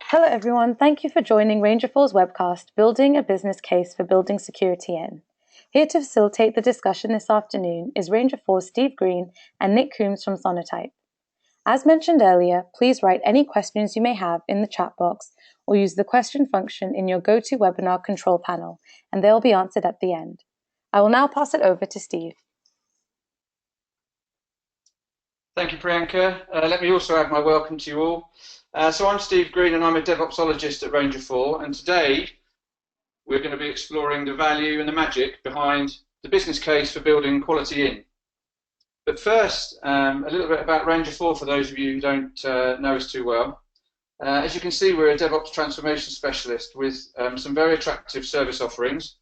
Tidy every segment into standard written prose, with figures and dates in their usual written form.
Hello everyone, thank you for joining Ranger4's webcast, Building a Business Case for Building Security In. Here to facilitate the discussion this afternoon is Ranger4's Steve Green and Nick Coombs from Sonatype. As mentioned earlier, please write any questions you may have in the chat box or use the question function in your GoToWebinar control panel, and they'll be answered at the end. I will now pass it over to Steve. Thank you, Priyanka. Let me also add my welcome to you all. So I'm Steve Green and I'm a DevOpsologist at Ranger4, and today we're going to be exploring the value and the magic behind the business case for building quality in. But first, a little bit about Ranger4 for those of you who don't know us too well. As you can see, we're a DevOps transformation specialist with some very attractive service offerings,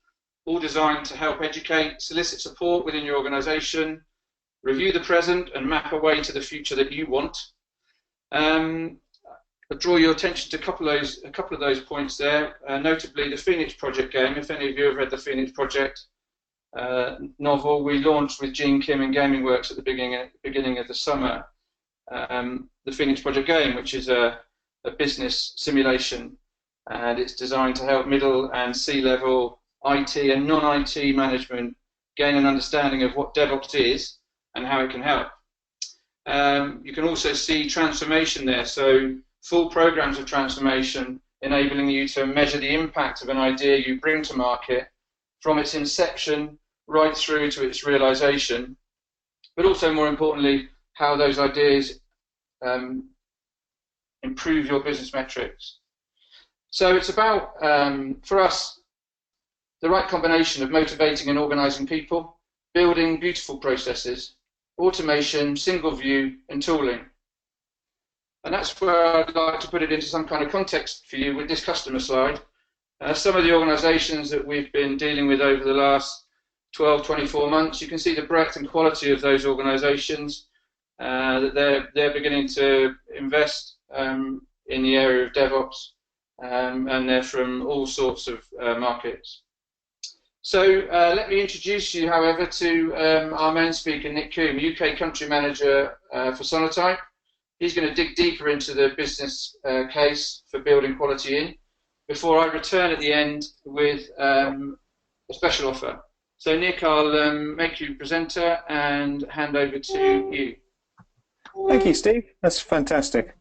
all designed to help educate, solicit support within your organization, review the present and map a way to the future that you want. I'll draw your attention to a couple of those points there, notably the Phoenix Project game. If any of you have read the Phoenix Project novel, we launched with Gene Kim and Gaming Works at the beginning of the summer. The Phoenix Project game, which is a business simulation, and it's designed to help middle and C-level IT and non-IT management gain an understanding of what DevOps is and how it can help. You can also see transformation there, so full programs of transformation enabling you to measure the impact of an idea you bring to market from its inception right through to its realization, but also more importantly how those ideas improve your business metrics. So it's about, for us, the right combination of motivating and organizing people, building beautiful processes, automation, single view, and tooling. And that's where I'd like to put it into some kind of context for you with this customer slide. Some of the organizations that we've been dealing with over the last 12, 24 months, you can see the breadth and quality of those organizations, that they're beginning to invest in the area of DevOps, and they're from all sorts of markets. So let me introduce you, however, to our main speaker, Nick Coombs, UK Country Manager for Sonatype. He's going to dig deeper into the business case for building quality in before I return at the end with a special offer. So Nick, I'll make you presenter and hand over to you. Thank you, Steve. That's fantastic.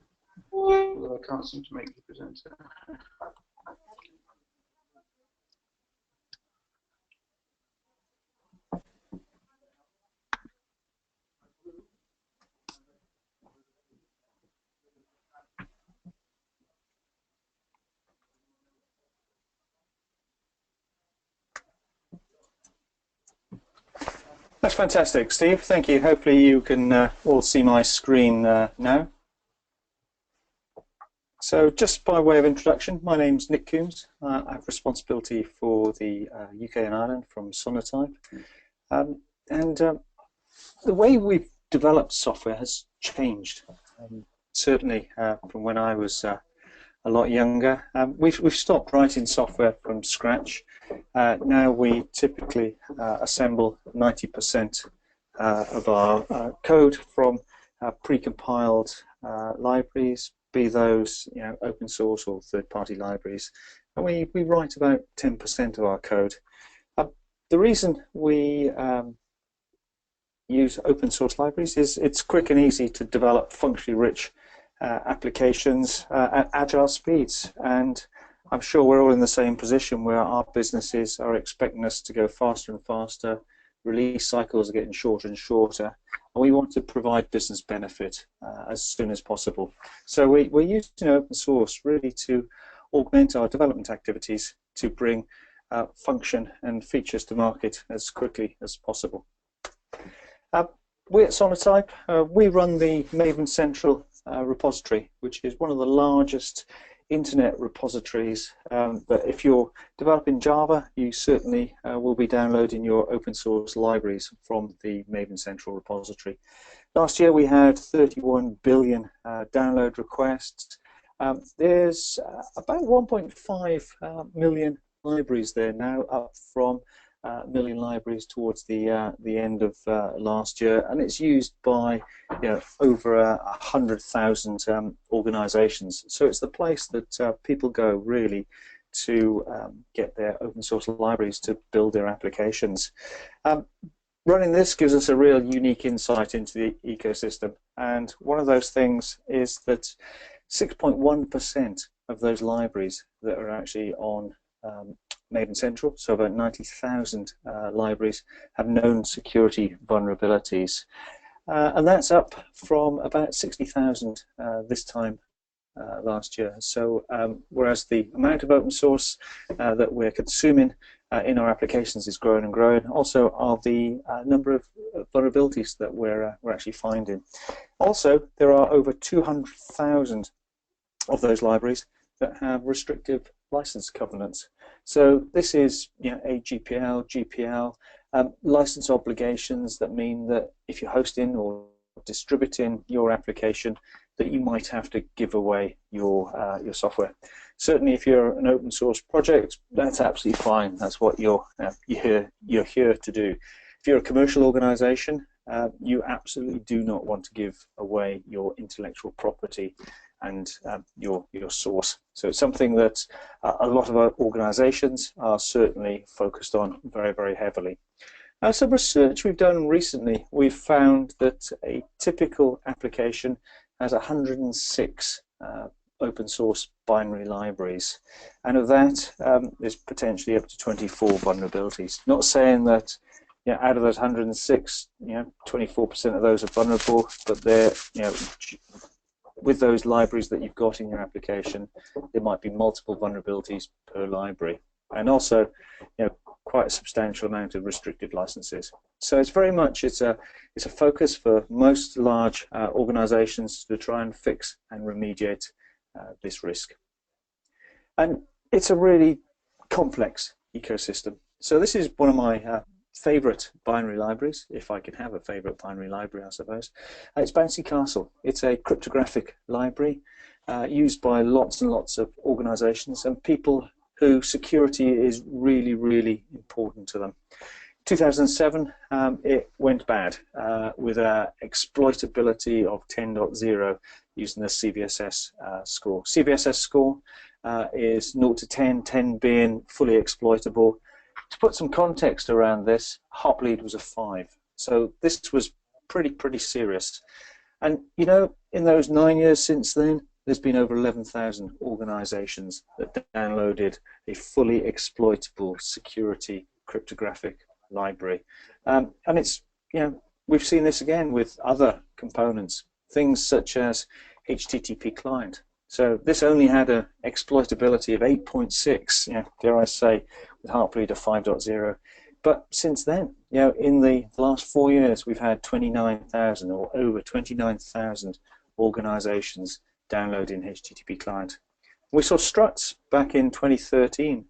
Although I can't seem to make you presenter. That's fantastic, Steve. Thank you. Hopefully you can all see my screen now. So just by way of introduction, my name's Nick Coombs. I have responsibility for the UK and Ireland from Sonatype. The way we've developed software has changed, certainly from when I was a lot younger. We've stopped writing software from scratch. Now we typically assemble 90% of our code from pre-compiled libraries, be those open source or third-party libraries, and we write about 10% of our code. The reason we use open source libraries is it's quick and easy to develop functionally rich applications at agile speeds, and I'm sure we're all in the same position where our businesses are expecting us to go faster and faster, release cycles are getting shorter and shorter, and we want to provide business benefit as soon as possible. So we're using open source really to augment our development activities to bring function and features to market as quickly as possible. We at Sonatype, we run the Maven Central repository, which is one of the largest internet repositories. But if you're developing Java, you certainly will be downloading your open source libraries from the Maven Central repository. Last year we had 31 billion download requests. There's about 1.5 million libraries there now, up from million libraries towards the end of last year, and it's used by over 100,000 organisations. So it's the place that people go really to get their open source libraries to build their applications. Running this gives us a real unique insight into the ecosystem, and one of those things is that 6.1% of those libraries that are actually on Maven Central, so about 90,000 libraries, have known security vulnerabilities. And that's up from about 60,000 this time last year. So whereas the amount of open source that we're consuming in our applications is growing and growing, also are the number of vulnerabilities that we're actually finding. Also, there are over 200,000 of those libraries that have restrictive license covenants. So this is a GPL license obligations that mean that if you're hosting or distributing your application, that you might have to give away your software. Certainly, if you're an open source project, that's absolutely fine. That's what you're here to do. If you're a commercial organization, you absolutely do not want to give away your intellectual property and your source. So it's something that a lot of our organizations are certainly focused on very, very heavily. Some research we've done recently, we've found that a typical application has 106 open source binary libraries, and of that there's potentially up to 24 vulnerabilities. Not saying that out of those 106, 24% of those are vulnerable, but they're with those libraries that you've got in your application, there might be multiple vulnerabilities per library, and also quite a substantial amount of restricted licenses. So it's very much it's a focus for most large organizations to try and fix and remediate this risk. And it's a really complex ecosystem. So this is one of my favorite binary libraries, if I can have a favorite binary library, I suppose. It's Bouncy Castle. It's a cryptographic library used by lots and lots of organizations and people who security is really, really important to them. 2007, it went bad with exploitability of 10.0 using the CVSS score. CVSS score is 0 to 10, 10 being fully exploitable. To put some context around this, Heartbleed was a 5. So this was pretty serious. And in those 9 years since then, there's been over 11,000 organizations that downloaded a fully exploitable security cryptographic library. And it's, we've seen this again with other components, things such as HTTP client. So this only had an exploitability of 8.6, dare I say, with Heartbleed of 5.0. But since then, in the last 4 years, we've had 29,000 or over 29,000 organizations downloading HTTP client. We saw Struts back in 2013.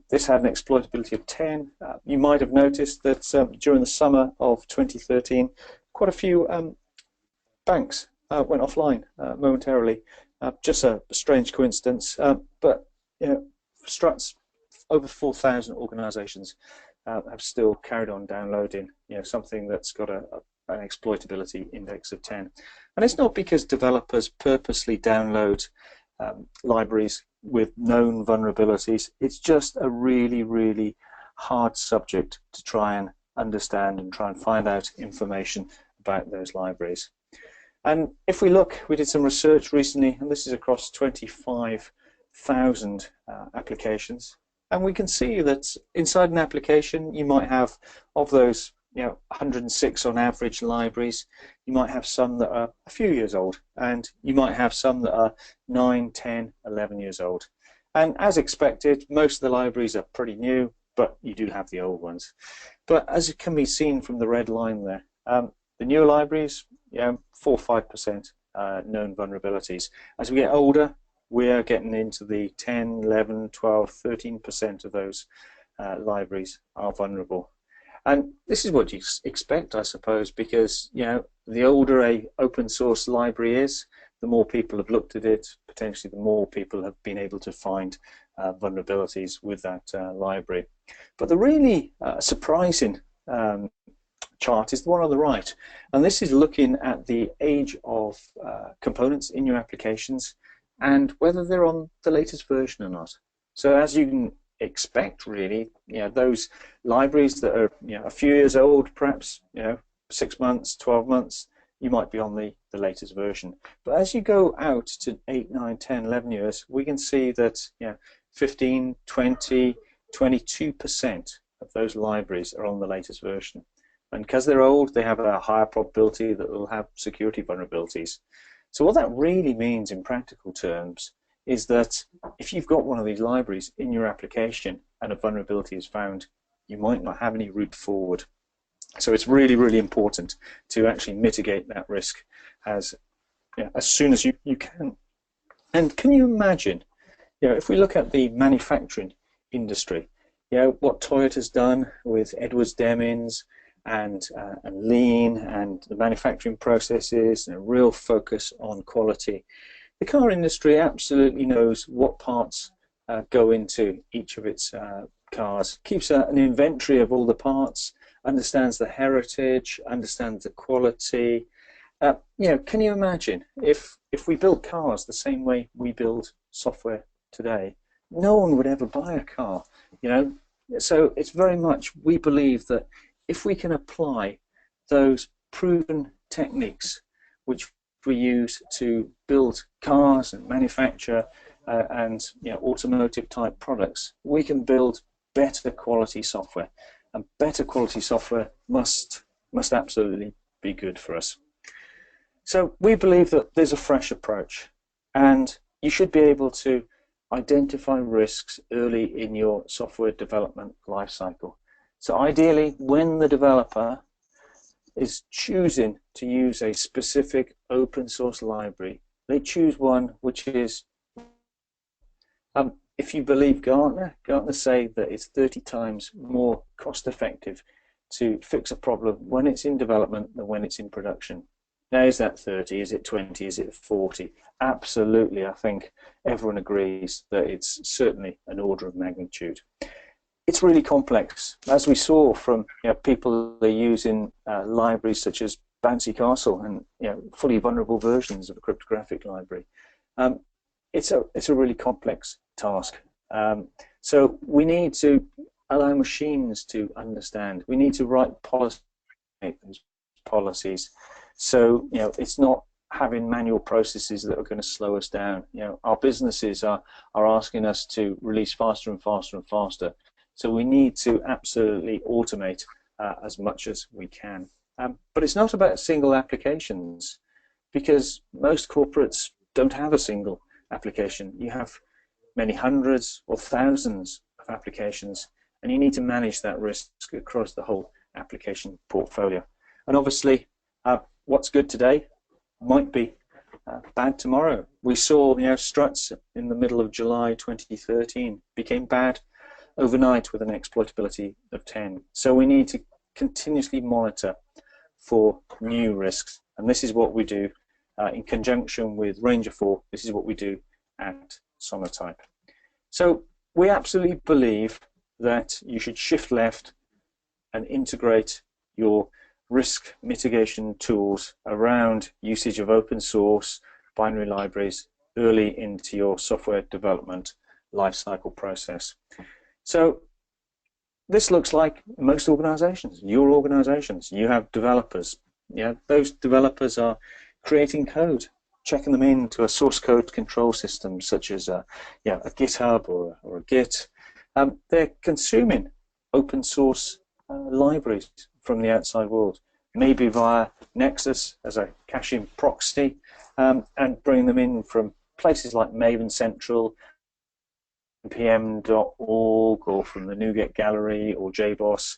This had an exploitability of 10. You might have noticed that during the summer of 2013, quite a few banks went offline momentarily. Just a strange coincidence, but Struts, over 4,000 organizations have still carried on downloading something that's got an exploitability index of 10. And it's not because developers purposely download libraries with known vulnerabilities. It's just a really, really hard subject to try and understand and try and find out information about those libraries. And if we look, we did some research recently, and this is across 25,000 applications, and we can see that inside an application you might have, of those 106 on average libraries, you might have some that are a few years old, and you might have some that are 9, 10, 11 years old. And as expected, most of the libraries are pretty new, but you do have the old ones. But as it can be seen from the red line there, the newer libraries, 4 or 5% known vulnerabilities. As we get older, we're getting into the 10, 11, 12, 13% of those libraries are vulnerable. And this is what you expect, I suppose, because the older a open source library is, the more people have looked at it, potentially the more people have been able to find vulnerabilities with that library. But the really surprising chart is the one on the right, and this is looking at the age of components in your applications and whether they're on the latest version or not. So as you can expect, really, those libraries that are a few years old, perhaps 6 months, 12 months, you might be on the latest version. But as you go out to 8, 9, 10, 11 years, we can see that 15, 20, 22% of those libraries are on the latest version. And because they're old, they have a higher probability that they'll have security vulnerabilities. So what that really means in practical terms is that if you've got one of these libraries in your application and a vulnerability is found, you might not have any route forward. So it's really, really important to actually mitigate that risk as soon as you can. And can you imagine, if we look at the manufacturing industry, what Toyota's done with Edwards Demings and lean and the manufacturing processes and a real focus on quality. The car industry absolutely knows what parts go into each of its cars, keeps an inventory of all the parts, understands the heritage, understands the quality. Can you imagine if we built cars the same way we build software today? No one would ever buy a car, So it's very much, we believe that if we can apply those proven techniques which we use to build cars and manufacture and automotive type products, we can build better quality software, and better quality software must absolutely be good for us. So we believe that there's a fresh approach, and you should be able to identify risks early in your software development lifecycle. So ideally, when the developer is choosing to use a specific open source library, they choose one which is, if you believe Gartner say that it's 30 times more cost effective to fix a problem when it's in development than when it's in production. Now, is that 30? Is it 20? Is it 40? Absolutely, I think everyone agrees that it's certainly an order of magnitude. It's really complex, as we saw from people that are using libraries such as Bouncy Castle and fully vulnerable versions of a cryptographic library. It's a really complex task. So we need to allow machines to understand. We need to write policies. So it's not having manual processes that are going to slow us down. Our businesses are asking us to release faster and faster and faster. So we need to absolutely automate as much as we can. But it's not about single applications, because most corporates don't have a single application. You have many hundreds or thousands of applications, and you need to manage that risk across the whole application portfolio. And obviously, what's good today might be bad tomorrow. We saw struts in the middle of July 2013 became bad overnight with an exploitability of 10. So we need to continuously monitor for new risks, and this is what we do in conjunction with Ranger4. This is what we do at Sonatype. So we absolutely believe that you should shift left and integrate your risk mitigation tools around usage of open source binary libraries early into your software development lifecycle process. So this looks like most organizations, your organizations. You have developers. Those developers are creating code, checking them into a source code control system such as a GitHub or a Git. They're consuming open source libraries from the outside world, maybe via Nexus as a caching proxy, and bring them in from places like Maven Central, npm.org, or from the NuGet Gallery or JBoss,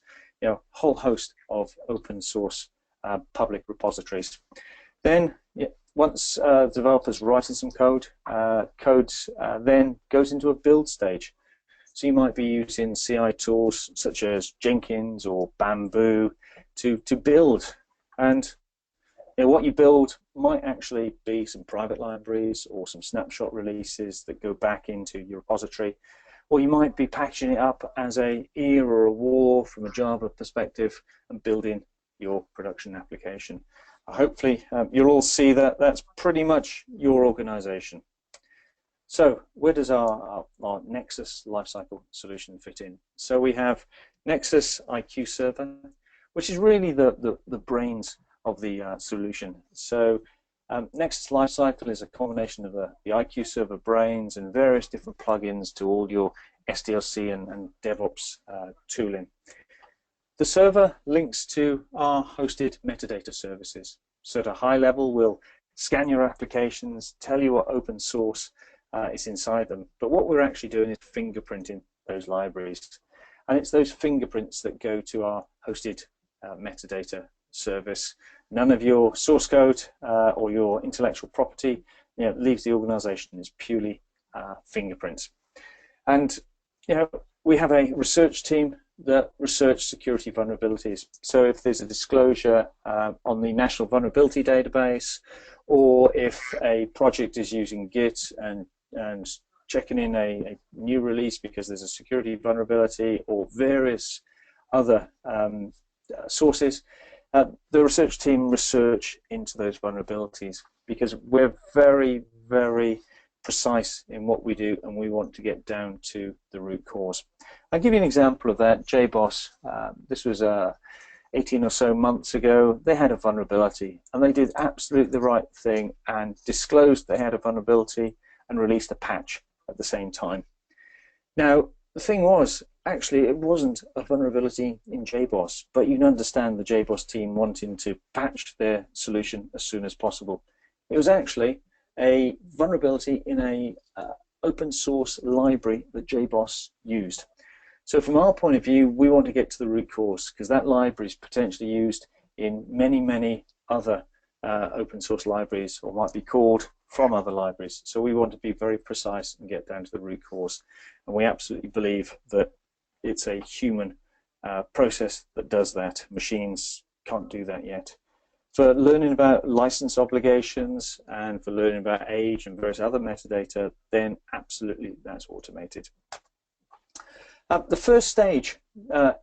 whole host of open source public repositories. Then once developers writing some code, then goes into a build stage. So you might be using CI tools such as Jenkins or Bamboo to build, and what you build might actually be some private libraries or some snapshot releases that go back into your repository. or you might be packaging it up as a EAR or a WAR from a Java perspective and building your production application. Hopefully you'll all see that that's pretty much your organization. So where does our Nexus lifecycle solution fit in? So we have Nexus IQ Server, which is really the brains of the solution. So Nexus Lifecycle is a combination of the IQ Server brains and various different plugins to all your SDLC and DevOps tooling. The server links to our hosted metadata services. So at a high level, we'll scan your applications, tell you what open source is inside them. But what we're actually doing is fingerprinting those libraries. And it's those fingerprints that go to our hosted metadata service. None of your source code or your intellectual property leaves the organization. It's purely fingerprints. And we have a research team that research security vulnerabilities. So if there's a disclosure on the National Vulnerability Database, or if a project is using Git and checking in a new release because there's a security vulnerability, or various other sources, the research team research into those vulnerabilities, because we're very, very precise in what we do, and we want to get down to the root cause. I'll give you an example of that. JBoss, this was 18 or so months ago, they had a vulnerability, and they did absolutely the right thing and disclosed they had a vulnerability and released a patch at the same time. Now, the thing was, actually, it wasn't a vulnerability in JBoss, but you can understand the JBoss team wanting to patch their solution as soon as possible. It was actually a vulnerability in a open source library that JBoss used. So from our point of view, we want to get to the root cause, because that library is potentially used in many, many other open source libraries, or might be called from other libraries. So we want to be very precise and get down to the root cause. And we absolutely believe that it's a human process that does that. Machines can't do that yet. For learning about license obligations and for learning about age and various other metadata, then absolutely that's automated. The first stage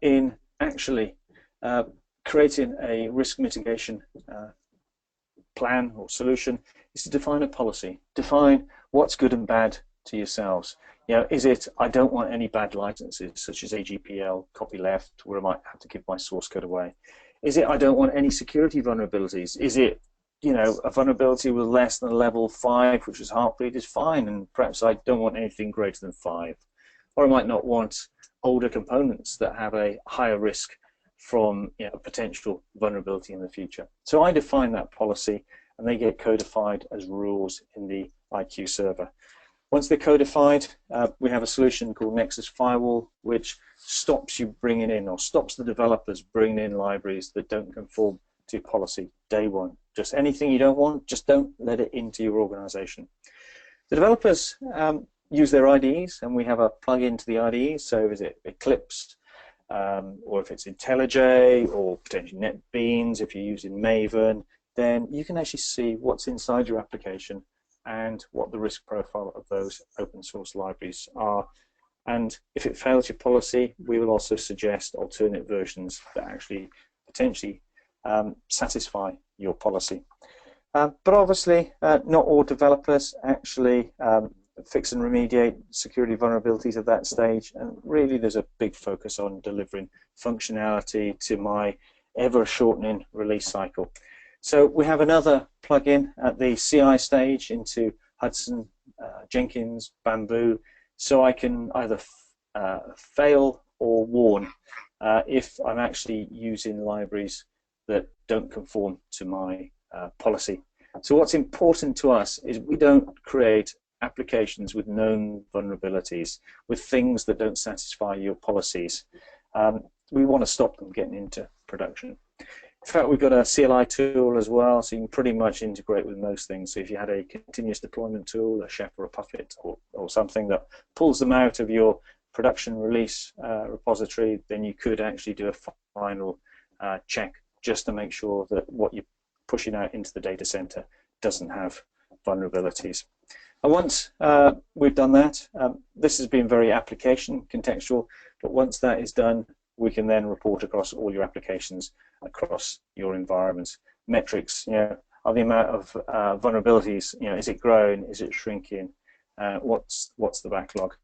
in actually creating a risk mitigation plan or solution is to define a policy. Define what's good and bad to yourselves. Is it, I don't want any bad licenses such as AGPL, copyleft, where I might have to give my source code away? Is it, I don't want any security vulnerabilities? Is it, a vulnerability with less than a level 5, which is Heartbleed, is fine, and perhaps I don't want anything greater than 5. Or I might not want older components that have a higher risk from a potential vulnerability in the future. So I define that policy, and they get codified as rules in the IQ server. Once they're codified, we have a solution called Nexus Firewall, which stops you bringing in, or stops the developers bringing in libraries that don't conform to policy day one. Just anything you don't want, just don't let it into your organization. The developers use their IDEs, and we have a plug-in to the IDE. So is it Eclipse, or if it's IntelliJ, or potentially NetBeans, if you're using Maven, then you can actually see what's inside your application and what the risk profile of those open source libraries are. And if it fails your policy, we will also suggest alternate versions that actually potentially satisfy your policy. But obviously, not all developers actually fix and remediate security vulnerabilities at that stage, and really there's a big focus on delivering functionality to my ever-shortening release cycle. So we have another plugin at the CI stage into Hudson, Jenkins, Bamboo, so I can either fail or warn if I'm actually using libraries that don't conform to my policy. So what's important to us is we don't create applications with known vulnerabilities, with things that don't satisfy your policies. We want to stop them getting into production. In fact, we've got a CLI tool as well, so you can pretty much integrate with most things. So if you had a continuous deployment tool, a Chef or a Puppet, or something that pulls them out of your production release repository, then you could actually do a final check just to make sure that what you're pushing out into the data center doesn't have vulnerabilities. And once we've done that, this has been very application contextual, but once that is done, we can then report across all your applications across your environments. Metrics, are the amount of vulnerabilities, is it growing, is it shrinking, what's the backlog?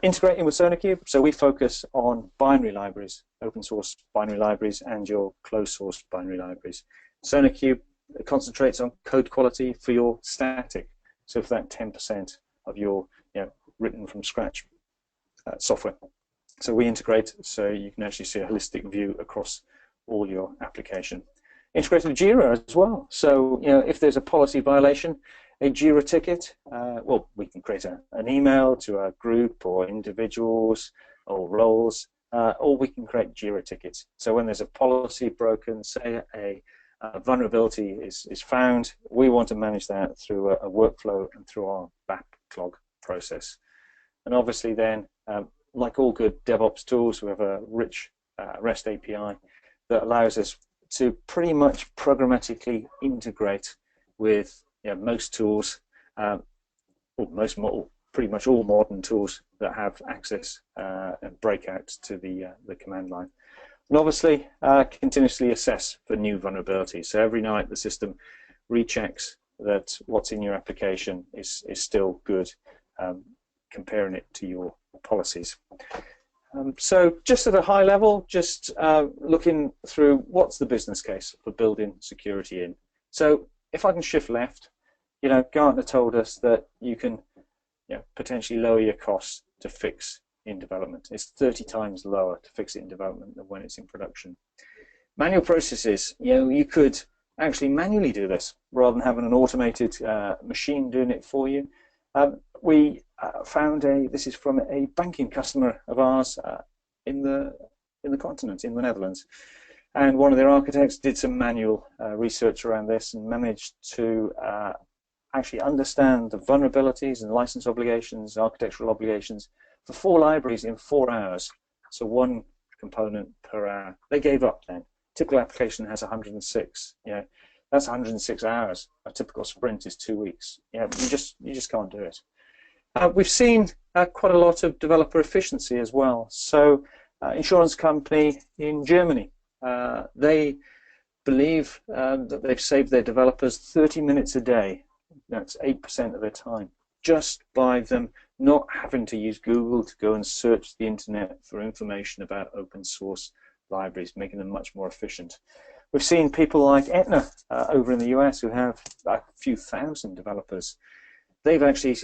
Integrating with Sonatype, so we focus on binary libraries, open source binary libraries and your closed source binary libraries. Sonatype concentrates on code quality for your static, so for that 10% of your written from scratch software. So we integrate so you can actually see a holistic view across all your application. Integrated with Jira as well. So if there's a policy violation, a Jira ticket, well, we can create an email to a group or individuals or roles, or we can create Jira tickets. So when there's a policy broken, say a vulnerability is found, we want to manage that through a workflow and through our backlog process. And obviously then, like all good DevOps tools, we have a rich REST API that allows us to pretty much programmatically integrate with most tools, or pretty much all modern tools that have access and breakout to the command line. And obviously, continuously assess for new vulnerabilities. So every night the system rechecks that what's in your application is still good, comparing it to your policies. So just at a high level, just looking through what's the business case for building security in. So if I can shift left, Gartner told us that you can potentially lower your costs to fix in development. It's 30 times lower to fix it in development than when it's in production. Manual processes, you could actually manually do this rather than having an automated machine doing it for you. We found this is from a banking customer of ours in the continent, in the Netherlands. And one of their architects did some manual research around this and managed to actually understand the vulnerabilities and license obligations, architectural obligations for 4 libraries in 4 hours. So 1 component per hour. They gave up then. Typical application has 106. That's 106 hours. A typical sprint is 2 weeks. You just can't do it. We've seen quite a lot of developer efficiency as well. So insurance company in Germany, they believe that they've saved their developers 30 minutes a day. That's 8% of their time, just by them not having to use Google to go and search the internet for information about open source libraries, making them much more efficient. We've seen people like Aetna over in the US who have a few thousand developers. They've actually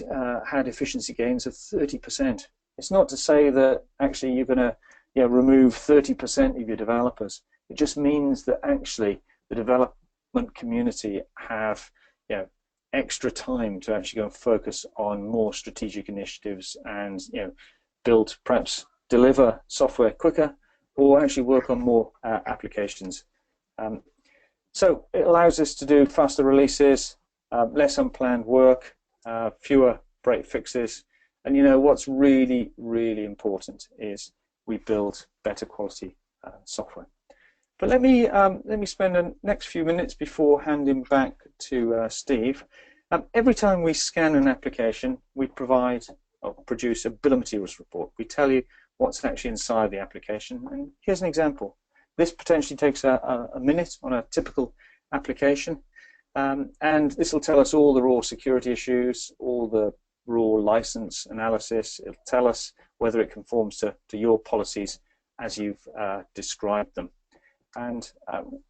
had efficiency gains of 30%. It's not to say that actually you're going to remove 30% of your developers. It just means that actually the development community have extra time to actually go and focus on more strategic initiatives and perhaps deliver software quicker or actually work on more applications. So it allows us to do faster releases, less unplanned work, fewer break fixes, and what's really, really important is we build better quality software. But let me spend the next few minutes before handing back to Steve. Every time we scan an application, we produce a bill of materials report. We tell you what's actually inside the application, and here's an example. This potentially takes a minute on a typical application, and this will tell us all the raw security issues, all the raw license analysis. It'll tell us whether it conforms to your policies as you've described them. And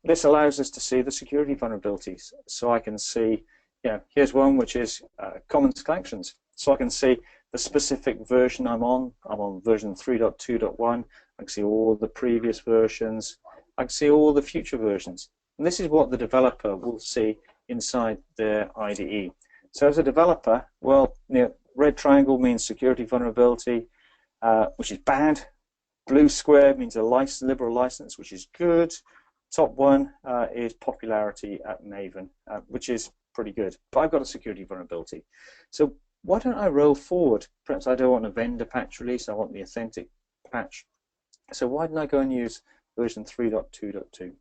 this allows us to see the security vulnerabilities. So I can see, here's one which is commons collections. So I can see the specific version I'm on. I'm on version 3.2.1. I can see all the previous versions. I can see all the future versions. And this is what the developer will see inside their IDE. So as a developer, well, red triangle means security vulnerability, which is bad. Blue square means a liberal license, which is good. Top one is popularity at Maven, which is pretty good. But I've got a security vulnerability. So why don't I roll forward? Perhaps I don't want a vendor patch release. I want the authentic patch. So why didn't I go and use version 3.2.2?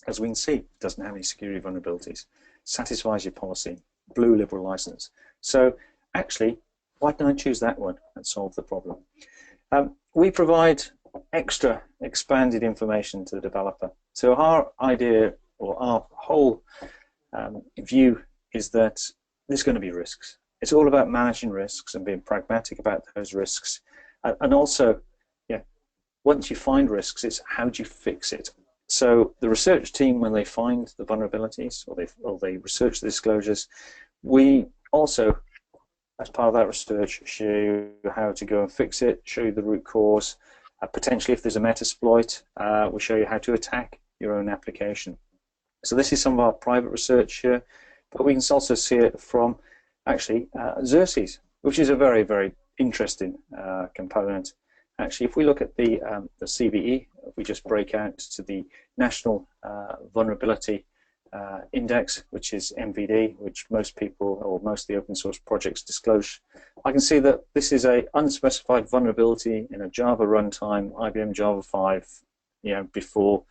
As we can see, it doesn't have any security vulnerabilities. satisfies your policy, blue liberal license. So actually, why didn't I choose that one and solve the problem? We provide extra expanded information to the developer. So our idea, or our whole view, is that there's going to be risks. It's all about managing risks and being pragmatic about those risks. And also, yeah, once you find risks, it's how do you fix it? So the research team, when they find the vulnerabilities or they research the disclosures, we also, as part of that research, show you how to go and fix it, show you the root cause. Potentially, if there's a Metasploit, we'll show you how to attack your own application. So this is some of our private research here, but we can also see it from actually Xerces, which is a very, very interesting component. Actually, if we look at the CVE, we just break out to the National Vulnerability Index, which is MVD, which most people or most of the open source projects disclose. I can see that this is a unspecified vulnerability in a Java runtime, IBM Java 5, before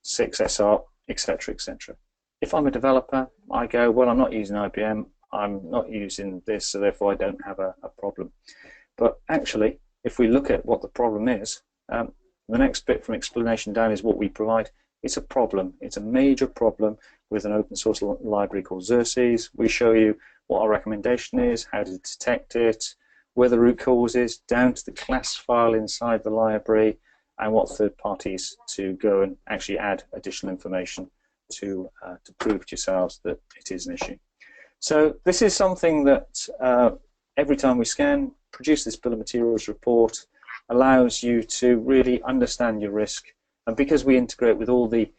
6SR, etc., etc. If I'm a developer, I go, well, I'm not using IBM, I'm not using this, so therefore I don't have a problem. But actually, if we look at what the problem is, the next bit from explanation down is what we provide. It's a problem. It's a major problem with an open source library called Xerces. We show you what our recommendation is, how to detect it, where the root cause is, down to the class file inside the library, and what third parties to go and actually add additional information to prove to yourselves that it is an issue. So this is something that every time we scan, produce this bill of materials report, allows you to really understand your risk. And because we integrate with all the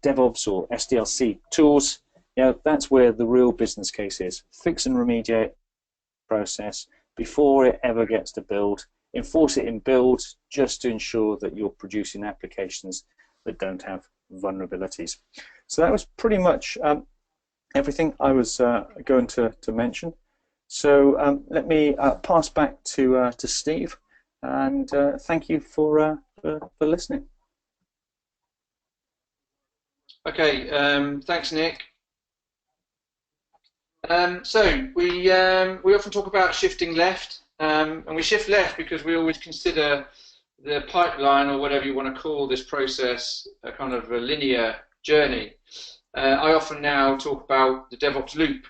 DevOps or SDLC tools, that's where the real business case is. Fix and remediate process before it ever gets to build. Enforce it in build just to ensure that you're producing applications that don't have vulnerabilities. So that was pretty much everything I was going to mention. So let me pass back to Steve, and thank you for listening. Okay, thanks, Nick. So we often talk about shifting left, and we shift left because we always consider the pipeline, or whatever you want to call this process, a kind of a linear journey. I often now talk about the DevOps loop.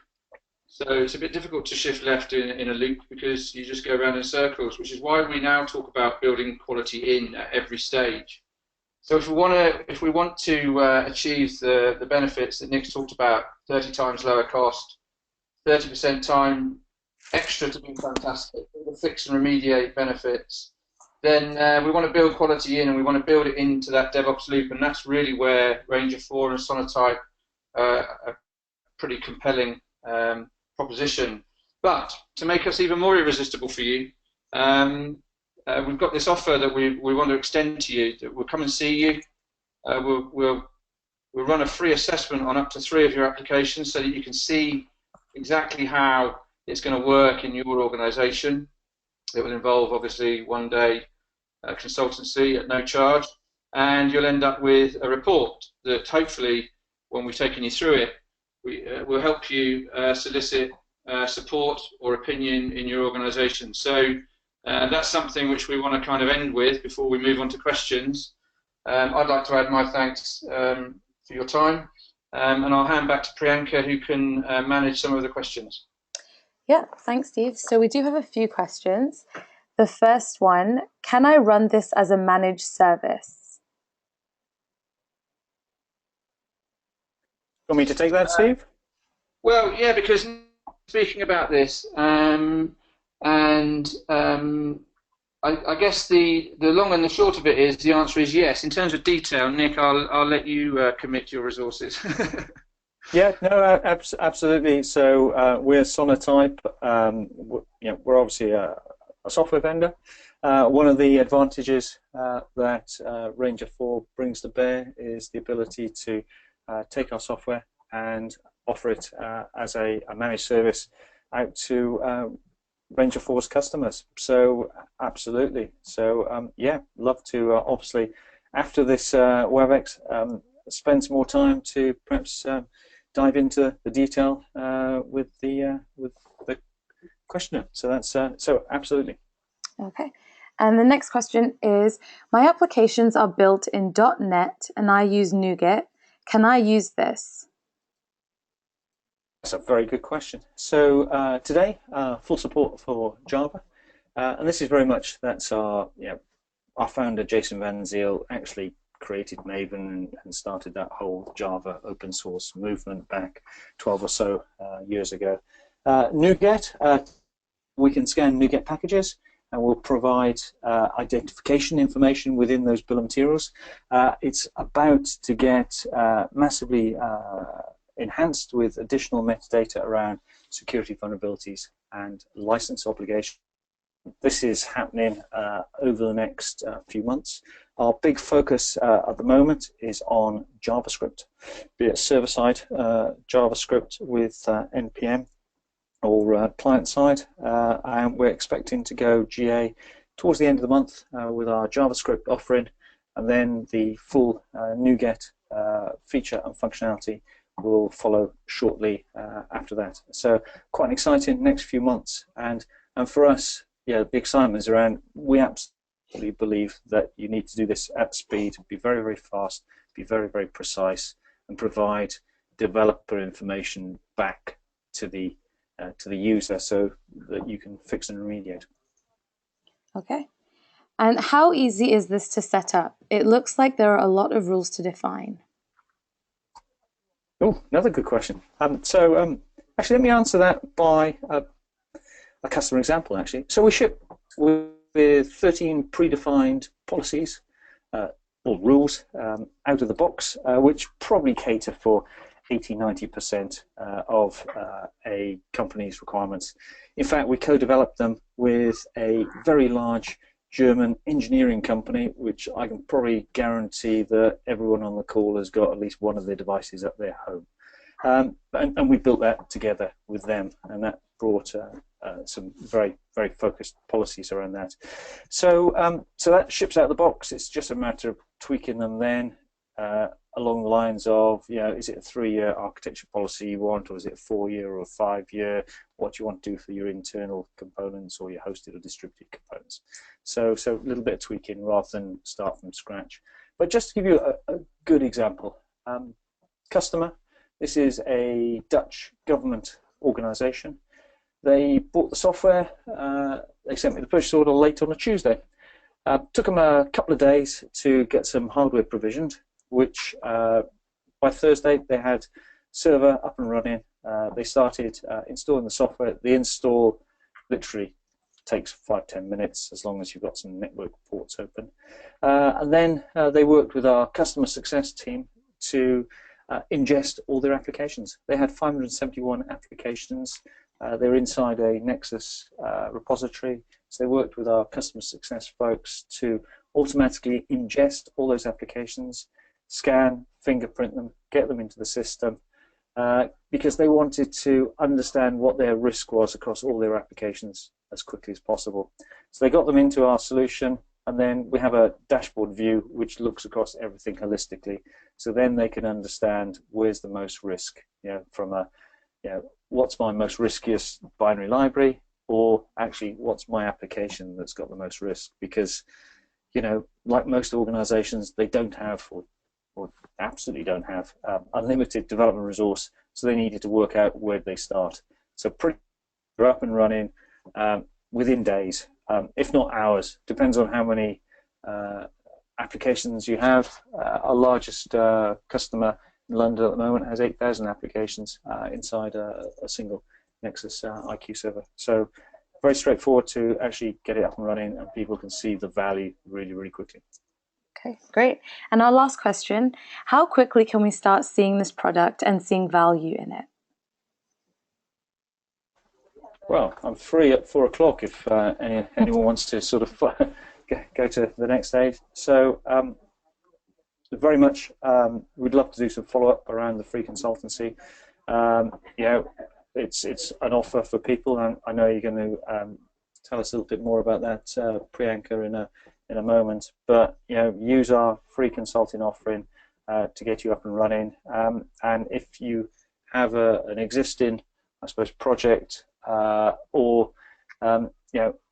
So it's a bit difficult to shift left in a loop because you just go around in circles, which is why we now talk about building quality in at every stage. So if we want to achieve the benefits that Nick's talked about, 30 times lower cost, 30% time extra to be fantastic, the fix and remediate benefits, then we want to build quality in, and we want to build it into that DevOps loop, and that's really where Ranger4 and Sonatype are pretty compelling proposition. But to make us even more irresistible for you, we've got this offer that we want to extend to you, that we'll come and see you. We'll run a free assessment on up to 3 of your applications so that you can see exactly how it's going to work in your organization. It will involve, obviously, 1 day consultancy at no charge, and you'll end up with a report that hopefully, when we've taken you through it, will help you solicit support or opinion in your organization. So that's something which we want to kind of end with before we move on to questions. I'd like to add my thanks for your time, and I'll hand back to Priyanka, who can manage some of the questions. Yeah, thanks, Steve. So we do have a few questions. The first one, can I run this as a managed service? Want me to take that, Steve? Well, yeah, because speaking about this, I guess the long and the short of it is the answer is yes. In terms of detail, Nick, I'll let you commit your resources. Yeah, no, absolutely. So we're Sonatype. We're obviously a software vendor. One of the advantages that Ranger4 brings to bear is the ability to take our software and offer it as a managed service out to Ranger4's customers. So absolutely. So yeah, love to obviously after this WebEx spend some more time to perhaps dive into the detail with the questionnaire. So that's so absolutely. Okay. And the next question is, my applications are built in .NET and I use NuGet. Can I use this? That's a very good question. So today, full support for Java, and this is very much that's our founder Jason Van Ziel actually created Maven and started that whole Java open source movement back 12 or so years ago. NuGet, we can scan NuGet packages and we'll provide identification information within those bill of materials. It's about to get massively enhanced with additional metadata around security vulnerabilities and license obligations. This is happening over the next few months. Our big focus at the moment is on JavaScript, be it server-side JavaScript with NPM or client-side, and we're expecting to go GA towards the end of the month with our JavaScript offering, and then the full NuGet feature and functionality will follow shortly after that. So quite an exciting next few months, and for us, the excitement is around, we absolutely believe that you need to do this at speed, be very, very fast, be very, very precise, and provide developer information back to the user so that you can fix and remediate. Okay. And how easy is this to set up? It looks like there are a lot of rules to define. Oh, another good question. Actually, let me answer that by a customer example, actually. So we ship with 13 predefined policies or rules out of the box, which probably cater for 80–90% of a company's requirements. In fact, we co-developed them with a very large German engineering company, which I can probably guarantee that everyone on the call has got at least one of their devices at their home. And we built that together with them, and that brought some very, very focused policies around that. So that ships out of the box. It's just a matter of tweaking them then along the lines of, is it a 3-year architecture policy you want, or is it a 4-year or a 5-year? What do you want to do for your internal components or your hosted or distributed components? So a little bit of tweaking rather than start from scratch. But just to give you a good example, customer, this is a Dutch government organization. They bought the software, they sent me the purchase order late on a Tuesday. Took them a couple of days to get some hardware provisioned, which by Thursday they had server up and running. They started installing the software. The install literally takes 5–10 minutes as long as you've got some network ports open. And then they worked with our customer success team to ingest all their applications. They had 571 applications. They were inside a Nexus repository. So they worked with our customer success folks to automatically ingest all those applications, scan, fingerprint them, get them into the system, because they wanted to understand what their risk was across all their applications as quickly as possible. So they got them into our solution, and then we have a dashboard view which looks across everything holistically. So then they can understand where's the most risk, from a, what's my most riskiest binary library, or actually what's my application that's got the most risk, because like most organizations, they don't have or absolutely don't have unlimited development resource, so they needed to work out where they start. So they're up and running within days, if not hours, depends on how many applications you have. Our largest customer in London at the moment has 8,000 applications inside a single Nexus IQ server. So very straightforward to actually get it up and running, and people can see the value really, really quickly. Okay, great. And our last question, how quickly can we start seeing this product and seeing value in it? Well, I'm free at 4 o'clock if anyone wants to sort of go to the next stage. So very much, we'd love to do some follow-up around the free consultancy. It's an offer for people, and I know you're going to tell us a little bit more about that, Priyanka, in a moment. But use our free consulting offering to get you up and running. And if you have an existing, I suppose, project or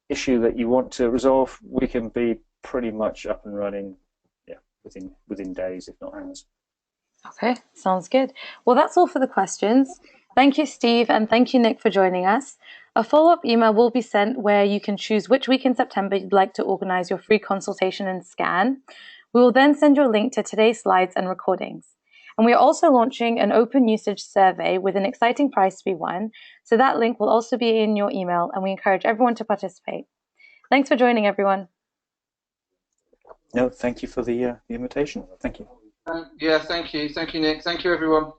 issue that you want to resolve, we can be pretty much up and running within days, if not hours. Okay, sounds good. Well, that's all for the questions. Thank you, Steve, and thank you, Nick, for joining us. A follow-up email will be sent where you can choose which week in September you'd like to organize your free consultation and scan. We will then send you a link to today's slides and recordings. And we are also launching an open usage survey with an exciting prize to be won. So that link will also be in your email, and we encourage everyone to participate. Thanks for joining, everyone. No, thank you for the invitation. Thank you. Yeah, thank you. Thank you, Nick. Thank you, everyone.